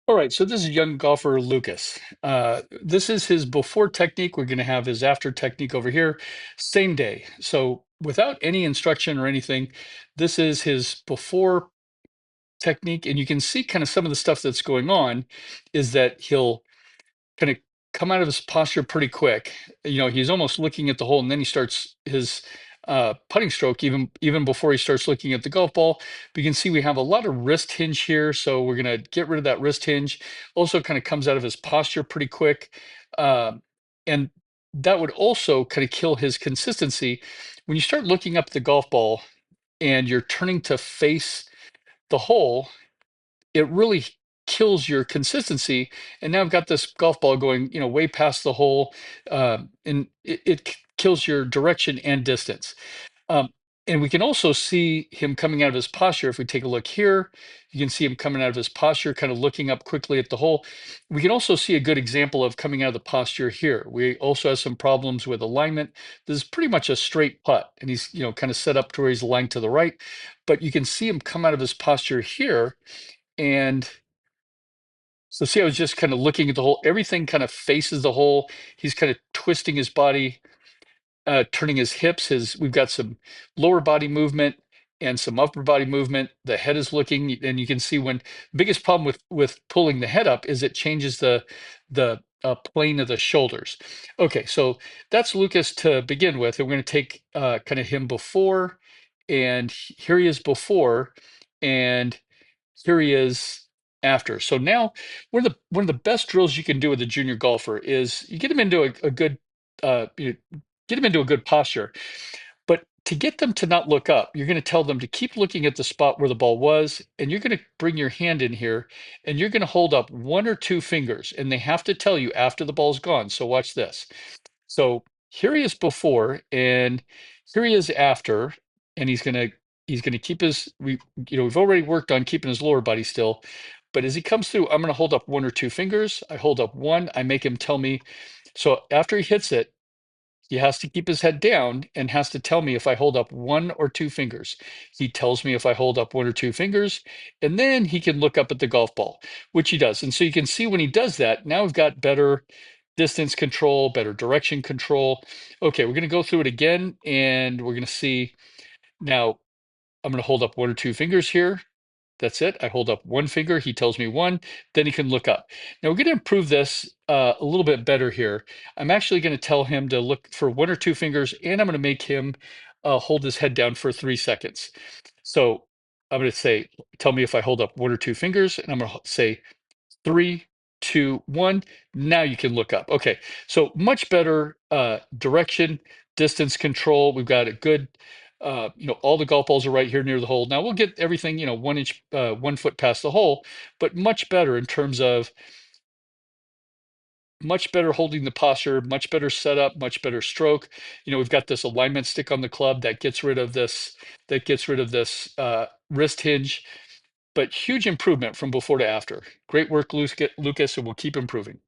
All right, so this is young golfer Lucas. This is his before technique. We're going to have his after technique over here, same day. So without any instruction or anything, this is his before technique, and you can see kind of some of the stuff that's going on is that he'll kind of come out of his posture pretty quick. He's almost looking at the hole, and then he starts his putting stroke even before he starts looking at the golf ball. But you can see we have a lot of wrist hinge here, so we're going to get rid of that wrist hinge. Also, kind of comes out of his posture pretty quick, and that would also kind of kill his consistency. When you start looking up at the golf ball and you're turning to face the hole, it really kills your consistency. And now I've got this golf ball going, way past the hole, and it kills your direction and distance. Um, and we can also see him coming out of his posture. If we take a look here, you can see him coming out of his posture, kind of looking up quickly at the hole. We can also see a good example of coming out of the posture here. We also have some problems with alignment. This is pretty much a straight putt, and he's, kind of set up to where he's lying to the right. But you can see him come out of his posture here, and so see, I was just kind of looking at the hole. Everything kind of faces the hole. He's kind of twisting his body, turning his hips. We've got some lower body movement and some upper body movement. The head is looking, and you can see when biggest problem with pulling the head up is it changes the plane of the shoulders. Okay, so that's Lucas to begin with, and we're going to take kind of him before, and here he is before, and here he is after. So now one of the best drills you can do with a junior golfer is you get him into a good get him into a good posture. But to get them to not look up, you're going to tell them to keep looking at the spot where the ball was, and you're going to bring your hand in here, and you're going to hold up one or two fingers, and they have to tell you after the ball's gone. So watch this. So here he is before, and here he is after, and he's gonna keep we've already worked on keeping his lower body still, but as he comes through, I'm gonna hold up one or two fingers. I hold up one, I make him tell me. So after he hits it, he has to keep his head down and has to tell me if I hold up one or two fingers. He tells me if I hold up one or two fingers, and then he can look up at the golf ball, which he does. And so you can see when he does that, now we've got better distance control, better direction control. Okay, we're going to go through it again, and we're going to see now. I'm going to hold up one or two fingers here. That's it. I hold up one finger. He tells me one. Then he can look up. Now we're going to improve this a little bit better here. I'm actually going to tell him to look for one or two fingers, and I'm going to make him hold his head down for 3 seconds. So I'm going to say, tell me if I hold up one or two fingers, and I'm going to say three, two, one. Now you can look up. Okay, so much better direction, distance control. We've got a good, all the golf balls are right here near the hole. Now we'll get everything, 1 inch, 1 foot past the hole, but much better in terms of much better holding the posture, much better setup, much better stroke. We've got this alignment stick on the club that gets rid of this wrist hinge, but huge improvement from before to after. Great work, Lucas, and we'll keep improving.